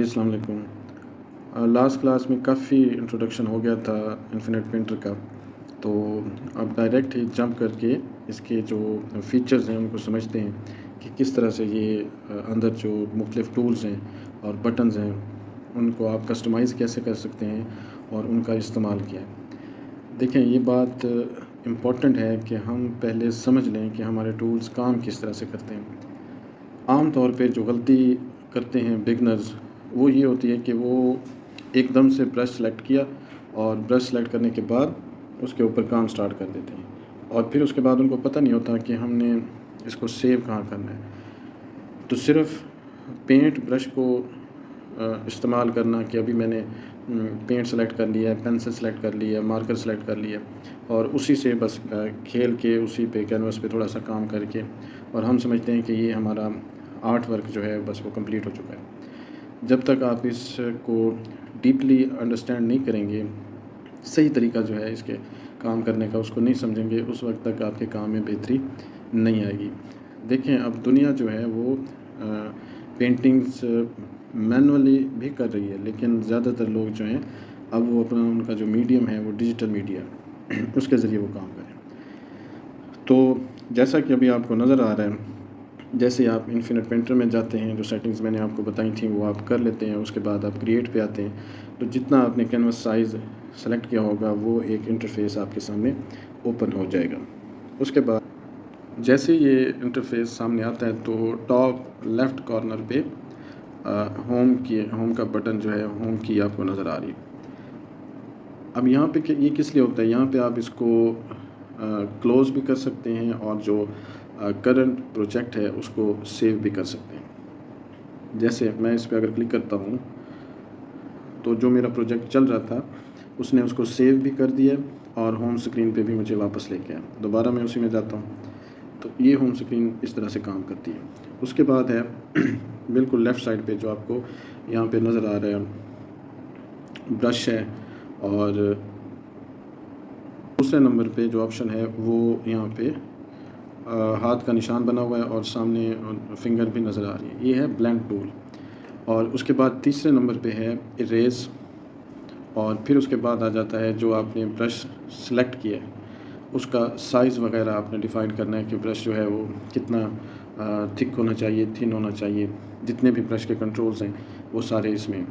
अस्सलाम वालेकुम। Last class में काफ़ी इंट्रोडक्शन हो गया था इन्फिनेट पेंटर का, तो अब डायरेक्ट ही जंप करके इसके जो फ़ीचर्स हैं उनको समझते हैं कि किस तरह से ये अंदर जो मुख्तलिफ़ टूल्स हैं और बटन्स हैं उनको आप कस्टमाइज़ कैसे कर सकते हैं और उनका इस्तेमाल किया है। देखें, ये बात इम्पॉर्टेंट है कि हम पहले समझ लें कि हमारे टूल्स काम किस तरह से करते हैं। आम तौर पे जो गलती करते हैं बिगनर्स, वो ये होती है कि वो एकदम से ब्रश सेलेक्ट किया और ब्रश सेलेक्ट करने के बाद उसके ऊपर काम स्टार्ट कर देते हैं और फिर उसके बाद उनको पता नहीं होता कि हमने इसको सेव कहाँ करना है। तो सिर्फ़ पेंट ब्रश को इस्तेमाल करना कि अभी मैंने पेंट सेलेक्ट कर लिया है, पेंसिल सेलेक्ट कर लिया है, मार्कर सेलेक्ट कर लिया और उसी से बस खेल के उसी पे कैनवस पे थोड़ा सा काम करके और हम समझते हैं कि ये हमारा आर्ट वर्क जो है बस वो कंप्लीट हो चुका है। जब तक आप इसको डीपली अंडरस्टैंड नहीं करेंगे, सही तरीका जो है इसके काम करने का उसको नहीं समझेंगे, उस वक्त तक आपके काम में बेहतरी नहीं आएगी। देखें, अब दुनिया जो है वो पेंटिंग्स मैनुअली भी कर रही है, लेकिन ज़्यादातर लोग जो हैं अब वो अपना उनका जो मीडियम है वो डिजिटल मीडिया उसके ज़रिए वो काम करें। तो जैसा कि अभी आपको नज़र आ रहा है, जैसे आप इन्फिनेट पेंटर में जाते हैं, जो सेटिंग्स मैंने आपको बताई थी वो आप कर लेते हैं, उसके बाद आप क्रिएट पे आते हैं, तो जितना आपने कैनवस साइज़ सेलेक्ट किया होगा वो एक इंटरफेस आपके सामने ओपन हो जाएगा। उसके बाद जैसे ये इंटरफेस सामने आता है तो टॉप लेफ़्ट कॉर्नर पे होम का बटन जो है, होम की आपको नज़र आ रही है। अब यहाँ पे ये किस लिए होता है, यहाँ पे आप इसको क्लोज़ भी कर सकते हैं और जो करंट प्रोजेक्ट है उसको सेव भी कर सकते हैं। जैसे मैं इस पे अगर क्लिक करता हूँ तो जो मेरा प्रोजेक्ट चल रहा था उसने उसको सेव भी कर दिया और होम स्क्रीन पे भी मुझे वापस लेके आया। दोबारा मैं उसी में जाता हूँ तो ये होम स्क्रीन इस तरह से काम करती है। उसके बाद है बिल्कुल लेफ़्ट साइड पे जो आपको यहाँ पे नज़र आ रहा है ब्रश है और दूसरे नंबर पे जो ऑप्शन है वो यहाँ पे हाथ का निशान बना हुआ है और सामने फिंगर भी नज़र आ रही है, ये है ब्लेंड टूल। और उसके बाद तीसरे नंबर पे है इरेज़ और फिर उसके बाद आ जाता है जो आपने ब्रश सेलेक्ट किया है उसका साइज़ वगैरह आपने डिफ़ाइन करना है कि ब्रश जो है वो कितना थिक होना चाहिए, थिन होना चाहिए, जितने भी ब्रश के कंट्रोल्स हैं वो सारे इसमें।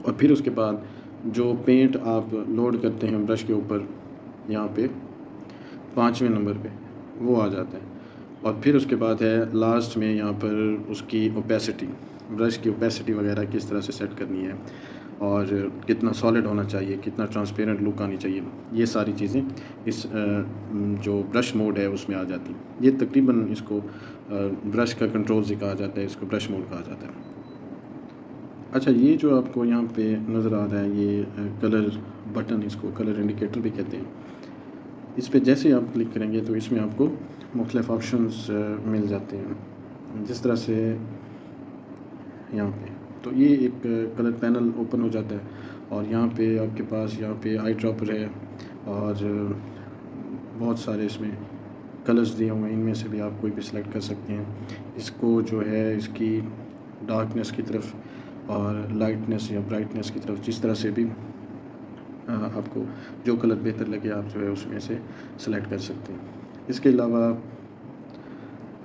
और फिर उसके बाद जो पेंट आप लोड करते हैं ब्रश के ऊपर यहाँ पे 5वें नंबर पे वो आ जाता है। और फिर उसके बाद है लास्ट में यहाँ पर उसकी ओपेसिटी, ब्रश की ओपेसिटी वगैरह किस तरह से सेट करनी है और कितना सॉलिड होना चाहिए, कितना ट्रांसपेरेंट लुक आनी चाहिए, ये सारी चीज़ें इस जो ब्रश मोड है उसमें आ जाती हैं। ये तकरीबन इसको ब्रश का कंट्रोल्स ही कहा जाता है, इसको ब्रश मोड कहा जाता है। अच्छा, ये जो आपको यहाँ पे नज़र आ रहा है ये कलर बटन, इसको कलर इंडिकेटर भी कहते हैं। इस पे जैसे आप क्लिक करेंगे तो इसमें आपको मुख्तलिफ़ ऑप्शंस मिल जाते हैं, जिस तरह से यहाँ पे तो ये एक कलर पैनल ओपन हो जाता है और यहाँ पे आपके पास यहाँ पे आई ड्रॉपर है और बहुत सारे इसमें कलर्स दिए हुए हैं, इनमें से भी आप कोई भी सिलेक्ट कर सकते हैं। इसको जो है इसकी डार्कनेस की तरफ और लाइटनेस या ब्राइटनेस की तरफ, जिस तरह से भी आपको जो कलर बेहतर लगे आप जो है उसमें से सेलेक्ट कर सकते हैं। इसके अलावा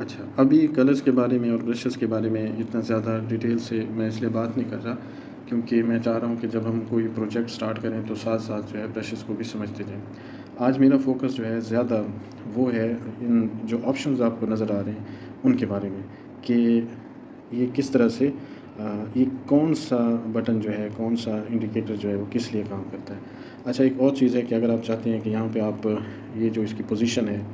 अच्छा, अभी कलर्स के बारे में और ब्रशेस के बारे में इतना ज़्यादा डिटेल से मैं इसलिए बात नहीं कर रहा क्योंकि मैं चाह रहा हूँ कि जब हम कोई प्रोजेक्ट स्टार्ट करें तो साथ साथ जो है ब्रशेस को भी समझते जाएं। आज मेरा फोकस जो है ज़्यादा वो है इन जो ऑप्शंस आपको नज़र आ रहे हैं उनके बारे में कि ये किस तरह से ये कौन सा बटन जो है, कौन सा इंडिकेटर जो है वो किस लिए काम करता है। अच्छा, एक और चीज़ है कि अगर आप चाहते हैं कि यहाँ पे आप ये जो इसकी पोजीशन है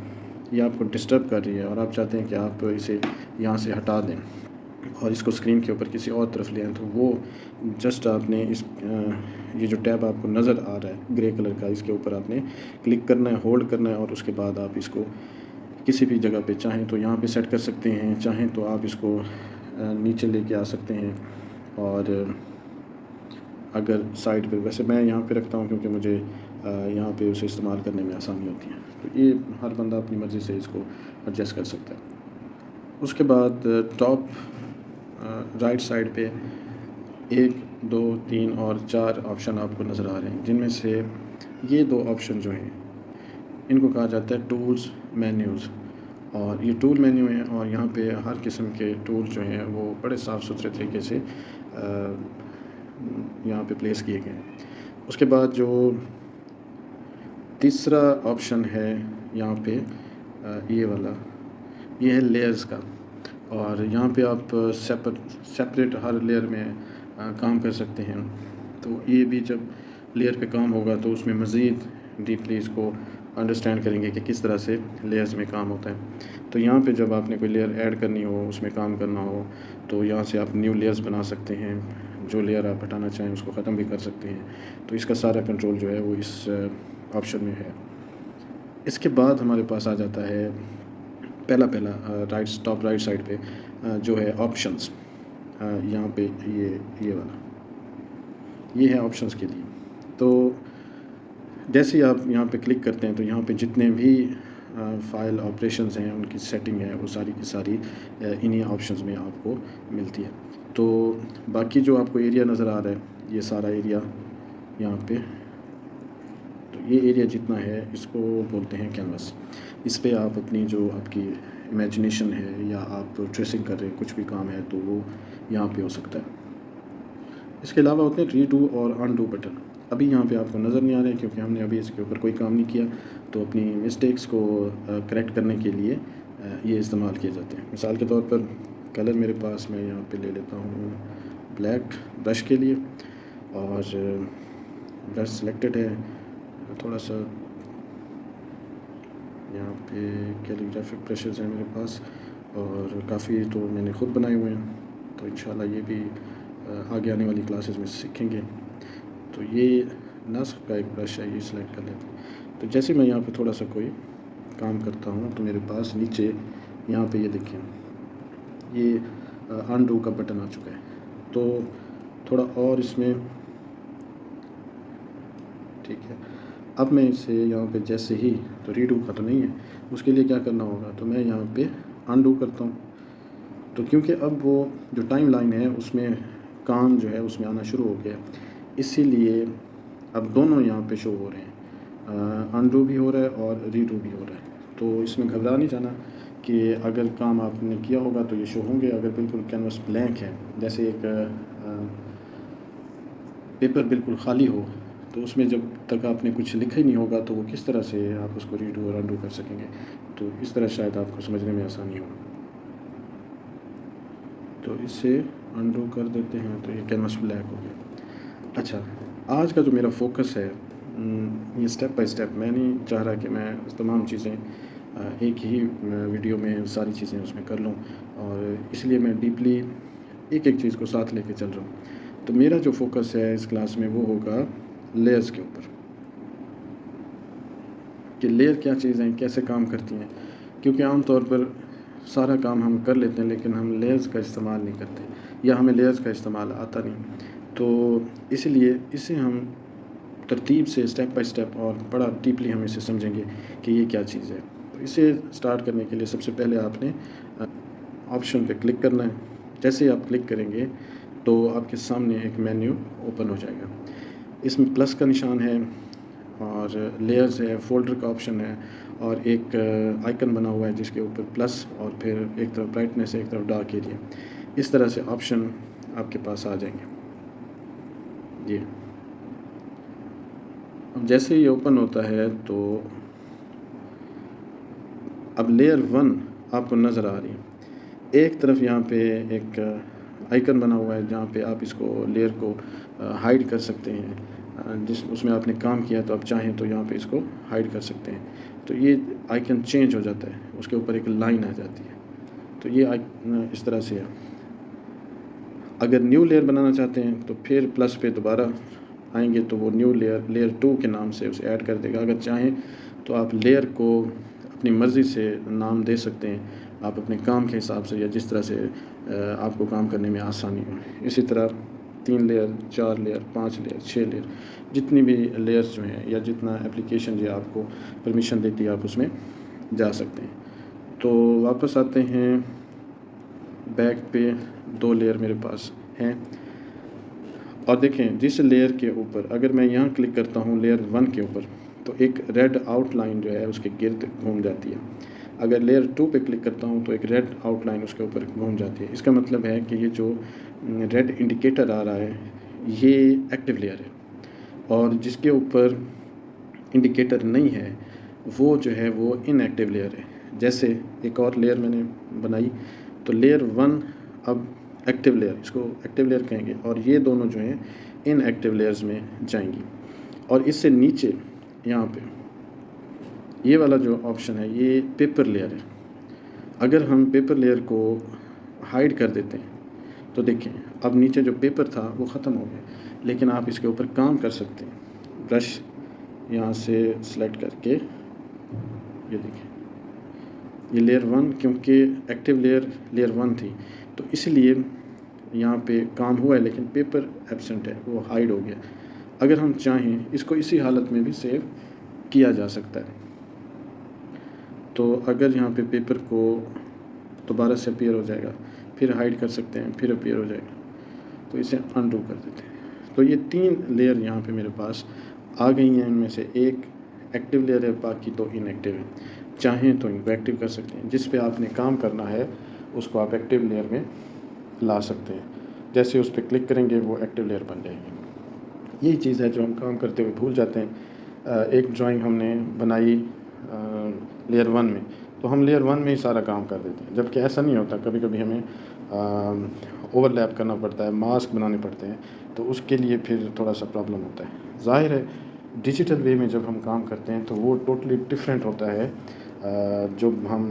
ये आपको डिस्टर्ब कर रही है और आप चाहते हैं कि आप इसे यहाँ से हटा दें और इसको स्क्रीन के ऊपर किसी और तरफ ले आएँ, तो वो जस्ट आपने इस ये जो टैब आपको नज़र आ रहा है ग्रे कलर का, इसके ऊपर आपने क्लिक करना है, होल्ड करना है और उसके बाद आप इसको किसी भी जगह पे चाहें तो यहाँ पे सेट कर सकते हैं, चाहें तो आप इसको नीचे लेके आ सकते हैं और अगर साइड पे, वैसे मैं यहाँ पे रखता हूँ क्योंकि मुझे यहाँ पे उसे इस्तेमाल करने में आसानी होती है, तो ये हर बंदा अपनी मर्ज़ी से इसको एडजस्ट कर सकता है। उसके बाद टॉप राइट साइड पे 1, 2, 3 और 4 ऑप्शन आपको नज़र आ रहे हैं, जिनमें से ये 2 ऑप्शन जो हैं इनको कहा जाता है टूल्स मेन्यूज़। और ये टूल मेन्यू है और यहाँ पे हर किस्म के टूल जो हैं वो बड़े साफ़ सुथरे तरीके से यहाँ पे प्लेस किए गए हैं। उसके बाद जो तीसरा ऑप्शन है यहाँ पे ये वाला, ये है लेयर्स का। और यहाँ पे आप सेपरेट हर लेयर में काम कर सकते हैं। तो ये भी जब लेयर पे काम होगा तो उसमें मज़ीद डीपली इसको अंडरस्टैंड करेंगे कि किस तरह से लेयर्स में काम होता है। तो यहाँ पे जब आपने कोई लेयर ऐड करनी हो, उसमें काम करना हो, तो यहाँ से आप न्यू लेयर्स बना सकते हैं। जो लेयर आप हटाना चाहें उसको ख़त्म भी कर सकते हैं। तो इसका सारा कंट्रोल जो है वो इस ऑप्शन में है। इसके बाद हमारे पास आ जाता है पहला टॉप राइट साइड पे जो है ऑप्शंस। यहाँ पे ये वाला, ये है ऑप्शंस के लिए। तो जैसे ही आप यहाँ पे क्लिक करते हैं तो यहाँ पे जितने भी फ़ाइल ऑपरेशंस हैं उनकी सेटिंग है वो सारी की सारी इन्हीं ऑप्शंस में आपको मिलती है। तो बाकी जो आपको एरिया नज़र आ रहा है, ये सारा एरिया यहाँ पे, तो ये एरिया जितना है इसको बोलते हैं कैनवस। इस पे आप अपनी जो आपकी इमेजिनेशन है या आप ट्रेसिंग कर रहे हैं, कुछ भी काम है तो वो यहाँ पे हो सकता है। इसके अलावा होते हैं रीडू और अनडू बटन। अभी यहाँ पे आपको नज़र नहीं आ रहे क्योंकि हमने अभी इसके ऊपर कोई काम नहीं किया। तो अपनी मिस्टेक्स को करेक्ट करने के लिए ये इस्तेमाल किए जाते हैं। मिसाल के तौर पर कलर मेरे पास, मैं यहाँ पे ले लेता हूँ ब्लैक ब्रश के लिए, और ब्रश सिलेक्टेड है। थोड़ा सा यहाँ पे कैलीग्राफिक ब्रशेज़ हैं मेरे पास और काफ़ी तो मैंने ख़ुद बनाए हुए हैं। तो इंशाल्लाह ये भी आगे आने वाली क्लासेस में सीखेंगे। तो ये नस्ख का एक ब्रश है, ये सिलेक्ट कर लेते हैं। तो जैसे मैं यहाँ पे थोड़ा सा कोई काम करता हूँ तो मेरे पास नीचे यहाँ पे ये देखें, ये अनडू का बटन आ चुका है। तो थोड़ा और इसमें, ठीक है, अब मैं इसे यहाँ पे जैसे ही, तो रीडू का तो नहीं है, उसके लिए क्या करना होगा, तो मैं यहाँ पे अनडू करता हूँ। तो क्योंकि अब वो जो टाइम लाइन है उसमें काम जो है उसमें आना शुरू हो गया, इसीलिए अब दोनों यहाँ पे शो हो रहे हैं, अनडू भी हो रहा है और रीडू भी हो रहा है। तो इसमें घबरा नहीं जाना कि अगर काम आपने किया होगा तो ये शो होंगे। अगर बिल्कुल कैनवस ब्लैंक है, जैसे एक पेपर बिल्कुल खाली हो, तो उसमें जब तक आपने कुछ लिखा ही नहीं होगा तो वो किस तरह से आप उसको रीडू और अनडू कर सकेंगे। तो इस तरह शायद आपको समझने में आसानी हो। तो इसे अनडू कर देते हैं तो ये कैनवस ब्लैक हो गया। अच्छा, आज का जो मेरा फोकस है, ये स्टेप बाय स्टेप, मैं नहीं चाह रहा कि मैं तमाम चीज़ें एक ही वीडियो में सारी चीज़ें उसमें कर लूँ, और इसलिए मैं डीपली एक एक चीज़ को साथ लेके चल रहा हूँ। तो मेरा जो फोकस है इस क्लास में वो होगा लेयर्स के ऊपर, कि लेयर क्या चीज़ हैं, कैसे काम करती हैं। क्योंकि आम तौर पर सारा काम हम कर लेते हैं लेकिन हम लेयर्स का इस्तेमाल नहीं करते, या हमें लेयर्स का इस्तेमाल आता नहीं। तो इसलिए इसे हम तरतीब से स्टेप बाय स्टेप और बड़ा डीपली हम इसे समझेंगे कि ये क्या चीज़ है। तो इसे स्टार्ट करने के लिए सबसे पहले आपने ऑप्शन पे क्लिक करना है। जैसे ही आप क्लिक करेंगे तो आपके सामने एक मेन्यू ओपन हो जाएगा। इसमें प्लस का निशान है और लेयर्स है, फोल्डर का ऑप्शन है, और एक आइकन बना हुआ है जिसके ऊपर प्लस और फिर एक तरफ ब्राइटनेस है, एक तरफ डार्क एरिया। इस तरह से ऑप्शन आपके पास आ जाएंगे। जी, अब जैसे ये ओपन होता है तो अब लेयर 1 आपको नज़र आ रही है। एक तरफ यहाँ पे एक आइकन बना हुआ है जहाँ पे आप इसको लेयर को हाइड कर सकते हैं। जिस उसमें आपने काम किया तो आप चाहें तो यहाँ पे इसको हाइड कर सकते हैं। तो ये आइकन चेंज हो जाता है, उसके ऊपर एक लाइन आ जाती है। तो ये इस तरह से है। अगर न्यू लेयर बनाना चाहते हैं तो फिर प्लस पे दोबारा आएंगे तो वो न्यू लेयर 2 के नाम से उसे ऐड कर देगा। अगर चाहें तो आप लेयर को अपनी मर्ज़ी से नाम दे सकते हैं, आप अपने काम के हिसाब से या जिस तरह से आपको काम करने में आसानी हो। इसी तरह 3 लेयर, 4 लेयर, 5 लेयर, 6 लेयर, जितनी भी लेयर्स जो हैं या जितना एप्लीकेशन जो आपको परमिशन देती है आप उसमें जा सकते हैं। तो वापस आते हैं बैक पे, 2 लेयर मेरे पास हैं। और देखें जिस लेयर के ऊपर अगर मैं यहाँ क्लिक करता हूँ लेयर 1 के ऊपर, तो एक रेड आउटलाइन जो है उसके गिर्द घूम जाती है। अगर लेयर 2 पे क्लिक करता हूँ तो एक रेड आउटलाइन उसके ऊपर घूम जाती है। इसका मतलब है कि ये जो रेड इंडिकेटर आ रहा है ये एक्टिव लेयर है, और जिसके ऊपर इंडिकेटर नहीं है वो जो है वो इनएक्टिव लेयर है। जैसे एक और लेयर मैंने बनाई, तो लेयर 1 अब एक्टिव लेयर, इसको एक्टिव लेयर कहेंगे, और ये दोनों जो हैं इनएक्टिव लेयर्स में जाएंगी। और इससे नीचे यहाँ पे ये वाला जो ऑप्शन है ये पेपर लेयर है। अगर हम पेपर लेयर को हाइड कर देते हैं तो देखें अब नीचे जो पेपर था वो ख़त्म हो गया, लेकिन आप इसके ऊपर काम कर सकते हैं। ब्रश यहाँ से सेलेक्ट करके ये देखें, ये लेयर 1 क्योंकि एक्टिव लेयर 1 थी तो इसलिए यहाँ पे काम हुआ है, लेकिन पेपर एब्सेंट है, वो हाइड हो गया। अगर हम चाहें इसको इसी हालत में भी सेव किया जा सकता है। तो अगर यहाँ पे पेपर को दोबारा से अपीयर हो जाएगा, फिर हाइड कर सकते हैं, फिर अपीयर हो जाएगा, तो इसे अनडू कर देते हैं। तो ये 3 लेयर यहाँ पे मेरे पास आ गई हैं। इनमें से एक एक्टिव लेयर है, बाकी 2 इनएक्टिव हैं। चाहें तो इनको एक्टिव कर सकते हैं, जिस पे आपने काम करना है उसको आप एक्टिव लेयर में ला सकते हैं। जैसे उस पर क्लिक करेंगे वो एक्टिव लेयर बन जाएगी। यही चीज़ है जो हम काम करते हुए भूल जाते हैं। एक ड्राइंग हमने बनाई लेयर 1 में, तो हम लेयर 1 में ही सारा काम कर देते हैं, जबकि ऐसा नहीं होता। कभी कभी हमें ओवरलैप करना पड़ता है, मास्क बनाने पड़ते हैं, तो उसके लिए फिर थोड़ा सा प्रॉब्लम होता है। ज़ाहिर है डिजिटल वे में जब हम काम करते हैं तो वो टोटली डिफरेंट होता है। जो हम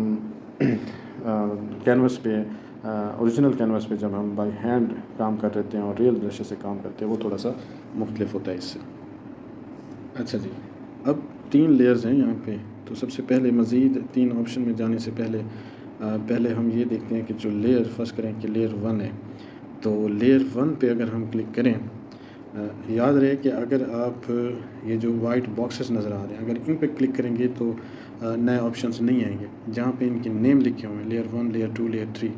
कैनवस पे ओरिजिनल कैनवस पे जब हम बाय हैंड काम कर रहे हैं और रियल ब्रश से काम करते हैं, वो थोड़ा सा मुख्तलिफ होता है इससे। अच्छा जी, अब 3 लेयर्स हैं यहाँ पे। तो सबसे पहले मज़ीद 3 ऑप्शन में जाने से पहले हम ये देखते हैं कि जो लेयर फर्स्ट करें कि लेयर 1 है, तो लेयर 1 पे अगर हम क्लिक करें, याद रहे कि अगर आप ये जो वाइट बॉक्सेस नज़र आ रहे हैं अगर इन पे क्लिक करेंगे तो नए ऑप्शंस नहीं आएंगे। जहाँ पे इनके नेम लिखे हुए हैं लेयर 1, लेयर 2, लेयर 3,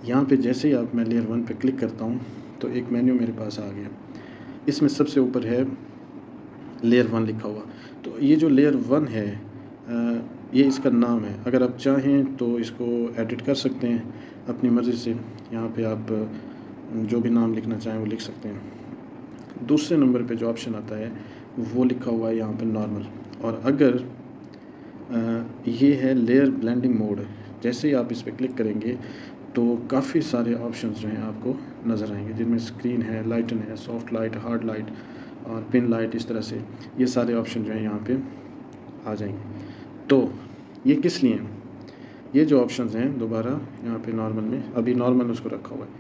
यहाँ पे जैसे ही मैं लेयर 1 पे क्लिक करता हूँ तो एक मेन्यू मेरे पास आ गया। इसमें सबसे ऊपर है लेयर 1 लिखा हुआ। तो ये जो लेयर 1 है ये इसका नाम है। अगर आप चाहें तो इसको एडिट कर सकते हैं अपनी मर्ज़ी से। यहाँ पे आप जो भी नाम लिखना चाहें वो लिख सकते हैं। दूसरे नंबर पे जो ऑप्शन आता है वो लिखा हुआ है यहाँ पे नॉर्मल। और अगर ये है लेयर ब्लेंडिंग मोड, जैसे ही आप इस पर क्लिक करेंगे तो काफ़ी सारे ऑप्शंस जो हैं आपको नज़र आएंगे, जिनमें स्क्रीन है, लाइटन है, सॉफ्ट लाइट, हार्ड लाइट और पिन लाइट। इस तरह से ये सारे ऑप्शन जो हैं यहाँ पे आ जाएंगे। तो ये किस लिए हैं? ये जो ऑप्शंस हैं दोबारा यहाँ पे नॉर्मल में, अभी नॉर्मल उसको रखा हुआ है।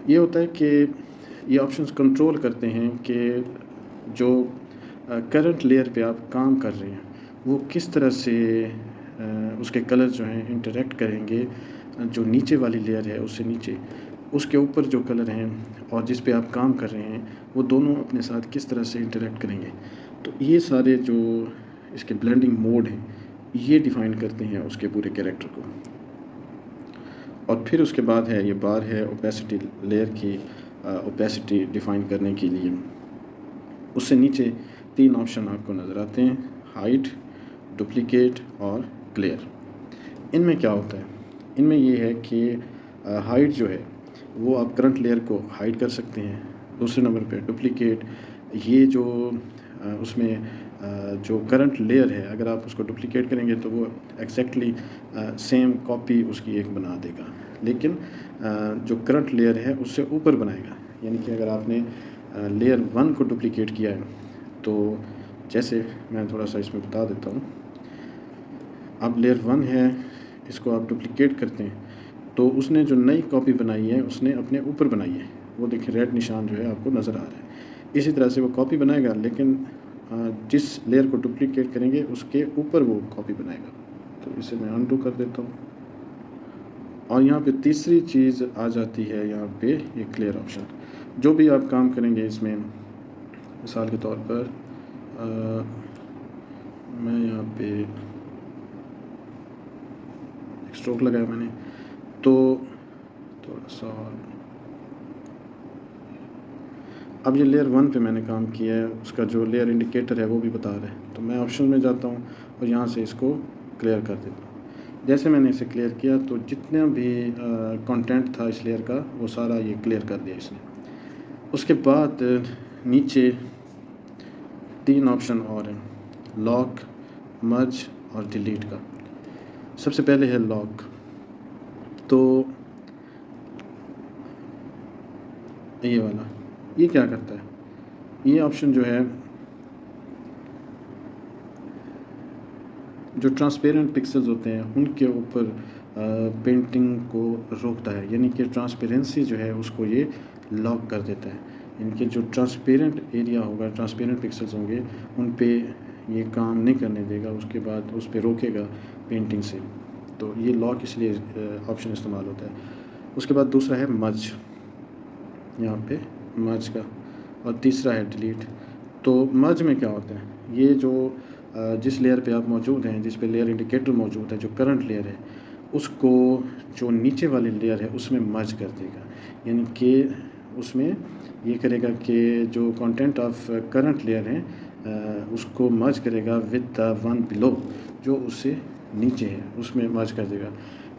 ये होता है कि ये ऑप्शंस कंट्रोल करते हैं कि जो करंट लेयर पे आप काम कर रहे हैं वो किस तरह से उसके कलर जो हैं इंटरेक्ट करेंगे जो नीचे वाली लेयर है उससे नीचे, उसके ऊपर जो कलर हैं और जिस पे आप काम कर रहे हैं वो दोनों अपने साथ किस तरह से इंटरेक्ट करेंगे। तो ये सारे जो इसके ब्लेंडिंग मोड हैं ये डिफ़ाइन करते हैं उसके पूरे कैरेक्टर को। और फिर उसके बाद है ये बार है ओपेसिटी लेयर की ओपेसिटी डिफ़ाइन करने के लिए। उससे नीचे 3 ऑप्शन आपको नज़र आते हैं, हाइड, डुप्लिकेट और क्लियर। इनमें क्या होता है? इनमें ये है कि हाइड जो है वो आप करंट लेयर को हाइड कर सकते हैं। दूसरे नंबर पे डुप्लिकेट, ये जो उसमें जो करंट लेयर है अगर आप उसको डुप्लिकेट करेंगे तो वो एग्जैक्टली सेम कॉपी उसकी एक बना देगा, लेकिन जो करंट लेयर है उससे ऊपर बनाएगा। यानी कि अगर आपने लेयर 1 को डुप्लिकेट किया है तो जैसे मैं थोड़ा सा इसमें बता देता हूँ। अब लेयर 1 है, इसको आप डुप्लिकेट करते हैं तो उसने जो नई कॉपी बनाई है उसने अपने ऊपर बनाई है। वो देखिए रेड निशान जो है आपको नज़र आ रहा है। इसी तरह से वो कॉपी बनाएगा, लेकिन जिस लेयर को डुप्लिकेट करेंगे उसके ऊपर वो कॉपी बनाएगा। तो इसे मैं अनडू कर देता हूँ। और यहाँ पे तीसरी चीज़ आ जाती है यहाँ पे ये क्लियर ऑप्शन। जो भी आप काम करेंगे इसमें, मिसाल के तौर पर मैं यहाँ पे स्ट्रोक लगाया मैंने, तो थोड़ा सा अब ये लेयर 1 पे मैंने काम किया है, उसका जो लेयर इंडिकेटर है वो भी बता रहा है। तो मैं ऑप्शन में जाता हूँ और यहाँ से इसको क्लियर कर देता हूँ। जैसे मैंने इसे क्लियर किया तो जितना भी कंटेंट था इस लेयर का वो सारा ये क्लियर कर दिया इसने। उसके बाद नीचे 3 ऑप्शन और हैं, लॉक, मर्ज और डिलीट का। सबसे पहले है लॉक। तो ये वाला, ये क्या करता है? ये ऑप्शन जो है, जो ट्रांसपेरेंट पिक्सेल्स होते हैं उनके ऊपर पेंटिंग को रोकता है, यानी कि ट्रांसपेरेंसी जो है उसको ये लॉक कर देता है। इनके जो ट्रांसपेरेंट एरिया होगा, ट्रांसपेरेंट पिक्सेल्स होंगे, उन पे ये काम नहीं करने देगा, उसके बाद उस पे रोकेगा पेंटिंग से। तो ये लॉक इसलिए ऑप्शन इस्तेमाल होता है। उसके बाद दूसरा है मर्ज, यहाँ पे मर्ज का, और तीसरा है डिलीट। तो मर्ज में क्या होता है, ये जो जिस लेयर पे आप मौजूद हैं, जिस पे लेयर इंडिकेटर मौजूद है, जो करंट लेयर है, उसको जो नीचे वाली लेयर है उसमें मर्ज कर देगा। यानी कि उसमें ये करेगा कि जो कंटेंट ऑफ करंट लेयर है उसको मर्ज करेगा विद द वन बिलो, जो उससे नीचे है उसमें मर्ज कर देगा।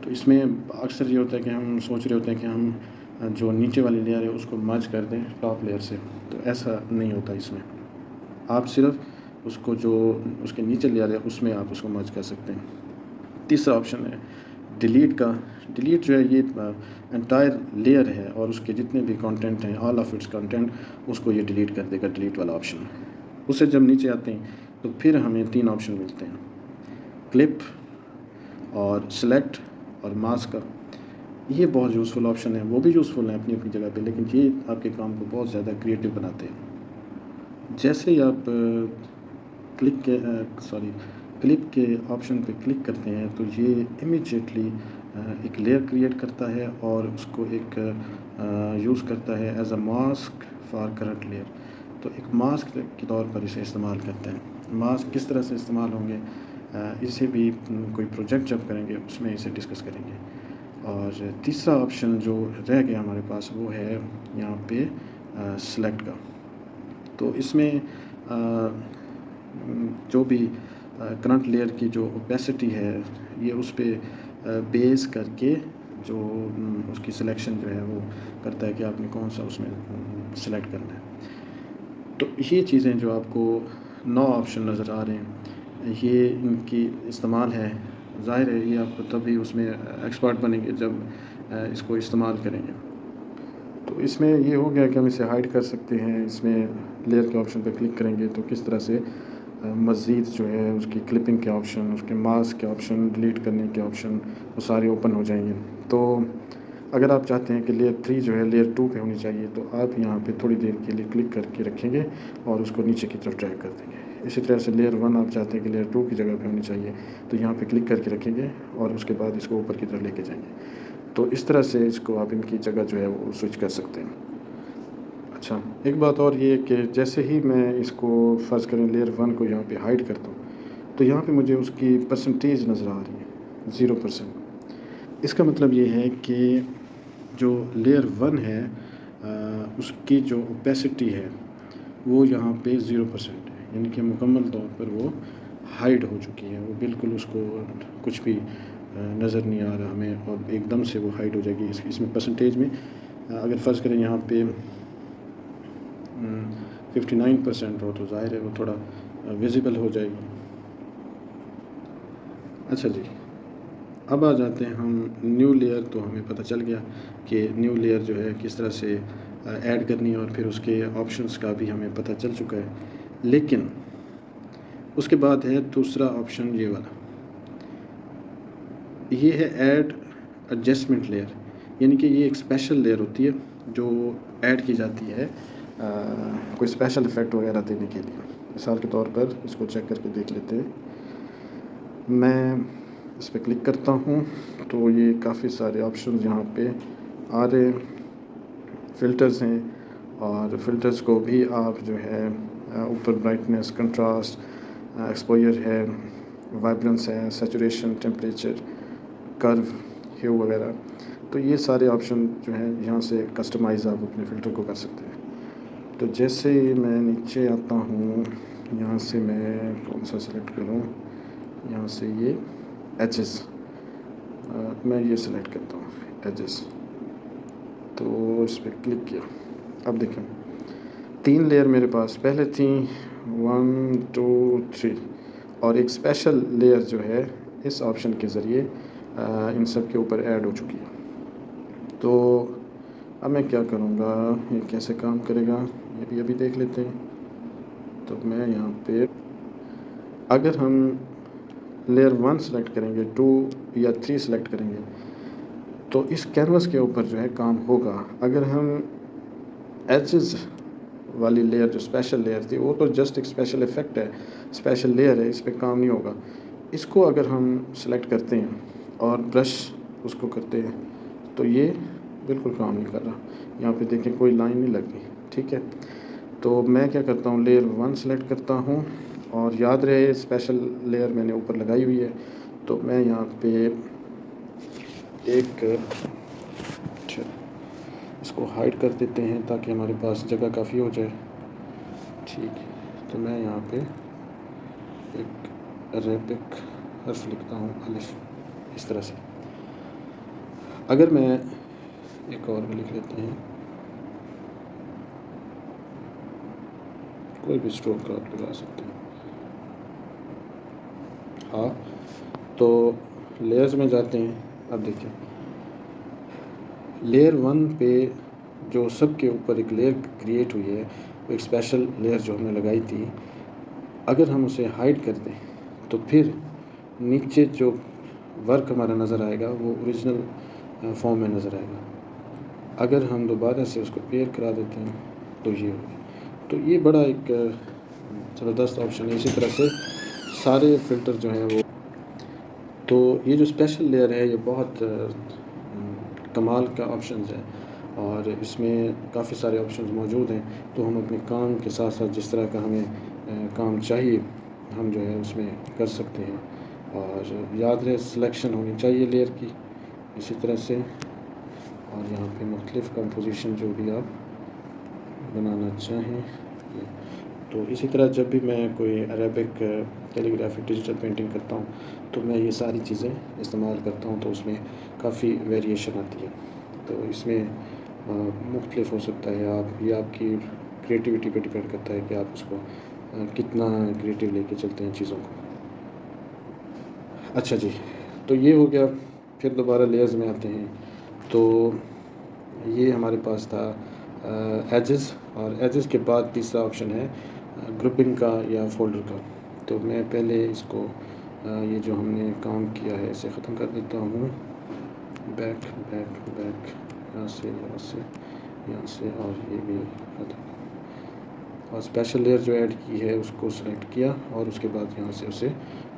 तो इसमें अक्सर ये होता है कि हम सोच रहे होते हैं कि हम जो नीचे वाली लेयर है उसको मर्ज कर दें टॉप लेयर से, तो ऐसा नहीं होता। इसमें आप सिर्फ उसको जो उसके नीचे लेयर है उसमें आप उसको मर्ज कर सकते हैं। तीसरा ऑप्शन है डिलीट का। डिलीट जो है ये एंटायर लेयर है और उसके जितने भी कंटेंट हैं, ऑल ऑफ इट्स कंटेंट, उसको ये डिलीट कर देगा, डिलीट वाला ऑप्शन। उससे जब नीचे आते हैं तो फिर हमें 3 ऑप्शन मिलते हैं, क्लिप और सिलेक्ट और मास्क का। ये बहुत यूज़फुल ऑप्शन है, वो भी यूज़फुल है अपनी अपनी जगह पे, लेकिन ये आपके काम को बहुत ज़्यादा क्रिएटिव बनाते हैं। जैसे ही आप क्लिप के ऑप्शन पे क्लिक करते हैं तो ये इमीडिएटली एक लेयर क्रिएट करता है और उसको एक यूज़ करता है as a mask for current layer. तो एक मास्क के तौर पर इसे इस्तेमाल करते हैं। मास्क किस तरह से इस्तेमाल होंगे, इसे भी कोई प्रोजेक्ट जब करेंगे उसमें इसे डिस्कस करेंगे। और तीसरा ऑप्शन जो रह गया हमारे पास वो है यहाँ पे सिलेक्ट का। तो इसमें जो भी करंट लेयर की जो ओपेसिटी है, ये उस पे बेस करके जो उसकी सिलेक्शन जो है वो करता है कि आपने कौन सा उसमें सिलेक्ट करना है। तो ये चीज़ें जो आपको 9 ऑप्शन नज़र आ रहे हैं, ये इनकी इस्तेमाल है। ज़ाहिर है ये आपको तभी उसमें एक्सपर्ट बनेंगे जब इसको इस्तेमाल करेंगे। तो इसमें ये हो गया कि हम इसे हाइड कर सकते हैं। इसमें लेयर के ऑप्शन पर क्लिक करेंगे तो किस तरह से मज़ीद जो है उसकी क्लिपिंग के ऑप्शन, उसके मास्क के ऑप्शन, डिलीट करने के ऑप्शन, वो सारे ओपन हो जाएंगे। तो अगर आप चाहते हैं कि लेयर 3 जो है लेयर 2 पे होनी चाहिए, तो आप यहाँ पे थोड़ी देर के लिए क्लिक करके रखेंगे और उसको नीचे की तरफ ड्रैग कर देंगे। इसी तरह से लेयर 1 आप चाहते हैं कि लेयर 2 की जगह पे होनी चाहिए, तो यहाँ पे क्लिक करके रखेंगे और उसके बाद इसको ऊपर की तरफ लेके जाएंगे। तो इस तरह से इसको आप इनकी जगह जो है वो स्विच कर सकते हैं। अच्छा, एक बात और ये कि जैसे ही मैं इसको फ़र्ज़ करें लेयर 1 को यहाँ पे हाइड करता हूँ, तो यहाँ पे मुझे उसकी परसेंटेज नज़र आ रही है 0%। इसका मतलब ये है कि जो लेयर 1 है उसकी जो ओपेसिटी है वो यहाँ पे 0% है, यानी कि मुकम्मल तौर पर वो हाइड हो चुकी है। वो बिल्कुल उसको कुछ भी नज़र नहीं आ रहा हमें, और एकदम से वो हाइड हो जाएगी। इसमें परसेंटेज में अगर फ़र्ज़ करें यहाँ पे 59% हो तो ज़ाहिर है वो थोड़ा विजिबल हो जाएगी। अच्छा जी, अब आ जाते हैं हम न्यू लेयर। तो हमें पता चल गया कि न्यू लेयर जो है किस तरह से ऐड करनी है, और फिर उसके ऑप्शंस का भी हमें पता चल चुका है। लेकिन उसके बाद है दूसरा ऑप्शन, ये वाला, ये है ऐड एडजस्टमेंट लेयर। यानी कि ये एक स्पेशल लेयर होती है जो ऐड की जाती है कोई स्पेशल इफ़ेक्ट वगैरह देने के लिए। मिसाल के तौर पर इसको चेक करके देख लेते हैं। मैं इस पर क्लिक करता हूँ तो ये काफ़ी सारे ऑप्शन यहाँ पे आ रहे, फ़िल्टर्स हैं, और फ़िल्टर्स को भी आप जो है ऊपर ब्राइटनेस, कंट्रास्ट, एक्सपोजर है, वाइब्रेंस है, सैचुरेशन, टेम्परेचर, कर्व, ह्यू वगैरह, तो ये सारे ऑप्शन जो हैं यहाँ से कस्टमाइज़ आप अपने फ़िल्टर को कर सकते हैं। तो जैसे ही मैं नीचे आता हूँ, यहाँ से मैं कौन सा सेलेक्ट करूँ, यहाँ से ये एजेस, मैं ये सेलेक्ट करता हूँ एजेस। तो इस पर क्लिक किया। अब देखें 3 लेयर मेरे पास पहले थी, 1 2 3, और एक स्पेशल लेयर जो है इस ऑप्शन के ज़रिए इन सब के ऊपर ऐड हो चुकी है। तो अब मैं क्या करूँगा, ये कैसे काम करेगा ये भी अभी देख लेते हैं। तो मैं यहाँ पे अगर हम लेयर 1 सेलेक्ट करेंगे, 2 या 3 सेलेक्ट करेंगे, तो इस कैनवस के ऊपर जो है काम होगा। अगर हम एजेस वाली लेयर जो स्पेशल लेयर थी, वो तो जस्ट एक स्पेशल इफ़ेक्ट है, स्पेशल लेयर है, इस पर काम नहीं होगा। इसको अगर हम सेलेक्ट करते हैं और ब्रश उसको करते हैं तो ये बिल्कुल काम नहीं कर रहा। यहाँ पे देखें कोई लाइन नहीं लगी, ठीक है। तो मैं क्या करता हूँ, लेयर 1 सेलेक्ट करता हूँ, और याद रहे स्पेशल लेयर मैंने ऊपर लगाई हुई है। तो मैं यहाँ पे एक इसको हाइड कर देते हैं ताकि हमारे पास जगह काफ़ी हो जाए, ठीक है। तो मैं यहाँ पे एक अरेबिक हर्फ लिखता हूँ, अलिफ, इस तरह से। अगर मैं एक और भी लिख लेते हैं, कोई भी स्ट्रोक का आप लगा सकते हैं। हाँ, तो लेयर्स में जाते हैं। अब देखिए लेयर 1 पे जो सब के ऊपर एक लेयर क्रिएट हुई है, वो एक स्पेशल लेयर जो हमने लगाई थी, अगर हम उसे हाइड कर दें तो फिर नीचे जो वर्क हमारा नज़र आएगा वो ओरिजिनल फॉर्म में नज़र आएगा। अगर हम दोबारा से उसको पेयर करा देते हैं तो ये होगा। तो ये बड़ा एक ज़बरदस्त ऑप्शन है। इसी तरह से सारे फ़िल्टर जो हैं वो, तो ये जो स्पेशल लेयर है ये बहुत कमाल का ऑप्शन है, और इसमें काफ़ी सारे ऑप्शंस मौजूद हैं। तो हम अपने काम के साथ साथ जिस तरह का हमें काम चाहिए हम जो है उसमें कर सकते हैं। और याद रहे सिलेक्शन होनी चाहिए लेयर की, इसी तरह से। और यहाँ पे मुख्तलिफ़ कंपोजिशन जो भी आप बनाना चाहें। तो इसी तरह जब भी मैं कोई अरेबिक कैलीग्राफी डिजिटल पेंटिंग करता हूँ तो मैं ये सारी चीज़ें इस्तेमाल करता हूँ, तो उसमें काफ़ी वेरिएशन आती है। तो इसमें मुख्तलिफ हो सकता है, आप ये आपकी क्रिएटिविटी पे डिपेंड करता है कि आप उसको कितना क्रिएटिव लेके चलते हैं चीज़ों को। अच्छा जी, तो ये हो गया। फिर दोबारा लेयर्स में आते हैं। तो ये हमारे पास था एजेस, और एजेस के बाद तीसरा ऑप्शन है ग्रुपिंग का या फोल्डर का। तो मैं पहले इसको ये जो हमने काम किया है इसे ख़त्म कर देता हूँ। बैक बैक बैक, यहाँ से यहाँ से यहाँ से, और ये भी ख़त्म। और स्पेशल लेयर जो ऐड की है उसको सेलेक्ट किया और उसके बाद यहाँ से उसे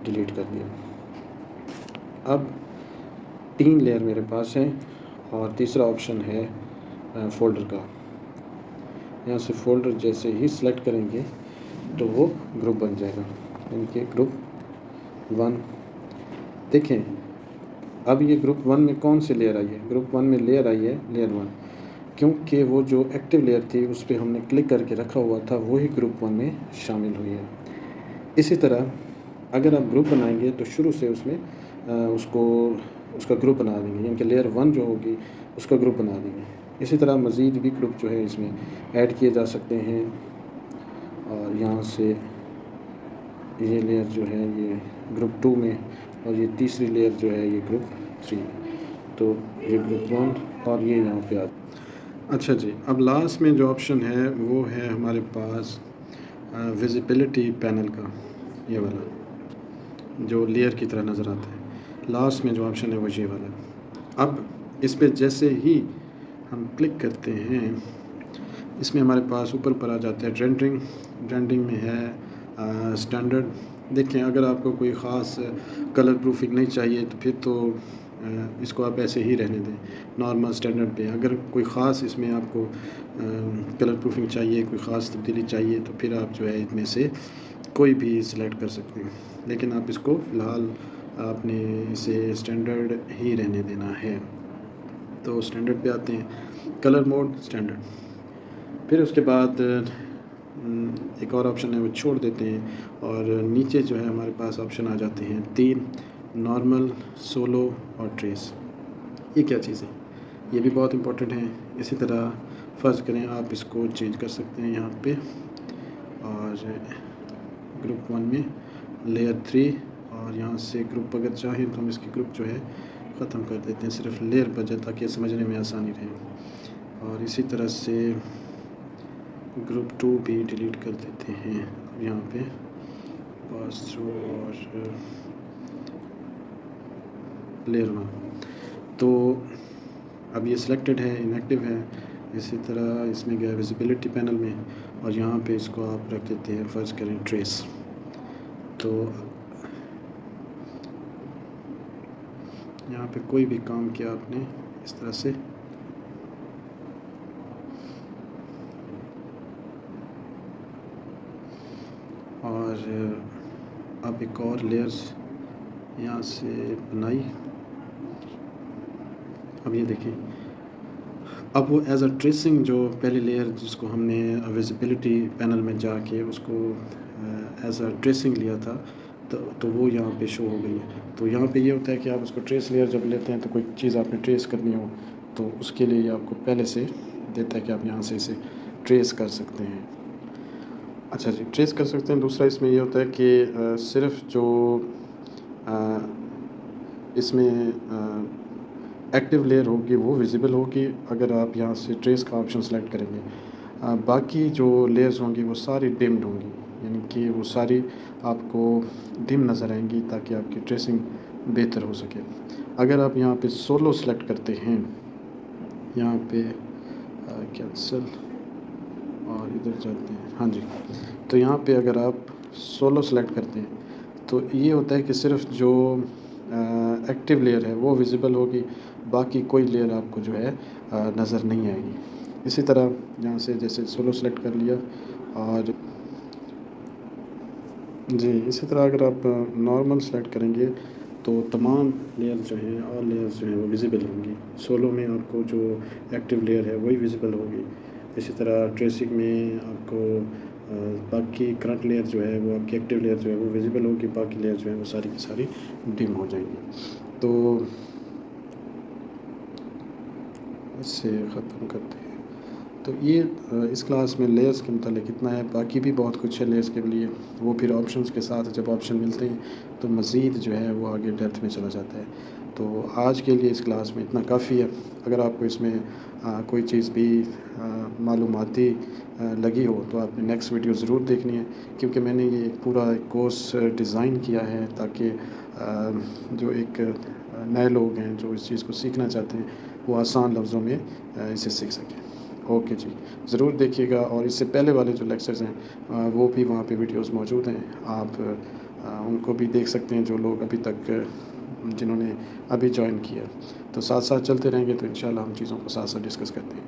डिलीट कर दिया। अब 3 लेयर मेरे पास हैं और तीसरा ऑप्शन है फ़ोल्डर का। यहाँ से फ़ोल्डर जैसे ही सिलेक्ट करेंगे तो वो ग्रुप बन जाएगा, इनके ग्रुप 1। देखें अब ये ग्रुप 1 में कौन सी लेयर आई है, ग्रुप 1 में लेयर आई है लेयर 1, क्योंकि वो जो एक्टिव लेयर थी उस पर हमने क्लिक करके रखा हुआ था, वही ग्रुप 1 में शामिल हुई है। इसी तरह अगर आप ग्रुप बनाएंगे तो शुरू से उसमें उसका ग्रुप बना देंगे, यानी कि लेयर 1 जो होगी उसका ग्रुप बना देंगे। इसी तरह मज़ीद भी ग्रुप जो है इसमें ऐड किए जा सकते हैं। और यहाँ से ये लेयर जो है ये ग्रुप 2 में, और ये तीसरी लेयर जो है ये ग्रुप 3 में। तो ये ग्रुप 1 और ये यहाँ पे आता। अच्छा जी, अब लास्ट में जो ऑप्शन है वो है हमारे पास विजिबिलिटी पैनल का, ये वाला जो लेयर की तरह नज़र आता है। लास्ट में जो ऑप्शन है वो ये वाला। अब इस पर जैसे ही हम क्लिक करते हैं इसमें हमारे पास ऊपर पर आ जाता है रेंडरिंग। रेंडरिंग में है स्टैंडर्ड। देखें अगर आपको कोई ख़ास कलर प्रूफिंग नहीं चाहिए तो फिर तो इसको आप ऐसे ही रहने दें नॉर्मल स्टैंडर्ड पे। अगर कोई ख़ास इसमें आपको कलर प्रूफिंग चाहिए, कोई ख़ास तब्दीली चाहिए तो फिर आप जो है इनमें से कोई भी सिलेक्ट कर सकते हैं, लेकिन आप इसको फ़िलहाल आपने इसे स्टैंडर्ड ही रहने देना है। तो स्टैंडर्ड पे आते हैं, कलर मोड स्टैंडर्ड। फिर उसके बाद एक और ऑप्शन है वो छोड़ देते हैं और नीचे जो है हमारे पास ऑप्शन आ जाते हैं 3 नॉर्मल, सोलो और ट्रेस। ये क्या चीज़ है? ये भी बहुत इंपॉर्टेंट है। इसी तरह फ़र्ज़ करें आप इसको चेंज कर सकते हैं यहाँ पे और ग्रुप 1 में लेयर 3 और यहाँ से ग्रुप अगर चाहें तो हम इसकी ग्रुप जो है ख़त्म कर देते हैं, सिर्फ लेयर बचे ताकि समझने में आसानी रहे। और इसी तरह से ग्रुप 2 भी डिलीट कर देते हैं यहाँ पे पास थ्रू और लेयर 1। तो अब ये सिलेक्टेड है, इनएक्टिव है। इसी तरह इसमें गया विजिबिलिटी पैनल में और यहाँ पे इसको आप रख देते हैं, फ़र्ज़ करें ट्रेस। तो यहाँ पे कोई भी काम किया आपने इस तरह से, और अब एक और लेयर्स यहाँ से बनाई। अब ये देखें, अब वो एज अ ट्रेसिंग जो पहली लेयर जिसको हमने विजिबिलिटी पैनल में जाके उसको एज अ ट्रेसिंग लिया था तो वो यहाँ पे शो हो गई है। तो यहाँ पे ये होता है कि आप उसको ट्रेस लेयर जब लेते हैं तो कोई चीज़ आपने ट्रेस करनी हो तो उसके लिए आपको पहले से देता है कि आप यहाँ से इसे ट्रेस कर सकते हैं। अच्छा जी, ट्रेस कर सकते हैं। दूसरा इसमें ये होता है कि सिर्फ जो इसमें एक्टिव लेयर होगी वो विजिबल होगी अगर आप यहाँ से ट्रेस का ऑप्शन सेलेक्ट करेंगे। बाकी जो लेयर्स होंगी वो सारी डिम्ड होंगी, यानी कि वो सारी आपको डिम नज़र आएंगी ताकि आपकी ट्रेसिंग बेहतर हो सके। अगर आप यहाँ पे सोलो सेलेक्ट करते हैं, यहाँ पे कैंसिल और इधर जाते हैं, हाँ जी, तो यहाँ पे अगर आप सोलो सेलेक्ट करते हैं तो ये होता है कि सिर्फ जो एक्टिव लेयर है वो विजिबल होगी, बाकी कोई लेयर आपको जो है नज़र नहीं आएगी। इसी तरह यहाँ से जैसे सोलो सेलेक्ट कर लिया और जी, इसी तरह अगर आप नॉर्मल सेलेक्ट करेंगे तो तमाम लेयर जो हैं और लेयर्स जो हैं वो विजिबल होंगी। सोलो में आपको जो एक्टिव लेयर है वही विजिबल होगी। इसी तरह ट्रेसिंग में आपको बाकी करंट लेयर जो है वो आपकी एक्टिव लेयर जो है वो विजिबल होगी, बाकी लेयर जो है वो सारी की सारी डिम हो जाएंगी। तो इससे ख़त्म करते हैं। तो ये इस क्लास में लेयर्स के मतलब इतना है, बाकी भी बहुत कुछ है लेयर्स के लिए, वो फिर ऑप्शंस के साथ जब ऑप्शन मिलते हैं तो मज़ीद जो है वो आगे डेप्थ में चला जाता है। तो आज के लिए इस क्लास में इतना काफ़ी है। अगर आपको इसमें कोई चीज़ भी मालूमाती लगी हो तो आपने नेक्स्ट वीडियो ज़रूर देखनी है, क्योंकि मैंने ये पूरा कोर्स डिज़ाइन किया है ताकि जो एक नए लोग हैं जो इस चीज़ को सीखना चाहते हैं वो आसान लफ्ज़ों में इसे सीख सकें। ओके जी, ज़रूर देखिएगा। और इससे पहले वाले जो लेक्चर्स हैं वो भी वहाँ पे वीडियोस मौजूद हैं, आप उनको भी देख सकते हैं जो लोग अभी तक जिन्होंने अभी ज्वाइन किया। तो साथ साथ चलते रहेंगे तो इंशाल्लाह हम चीज़ों को साथ साथ डिस्कस करते हैं।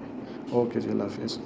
ओके जी, अल्लाह हाफ़िज़।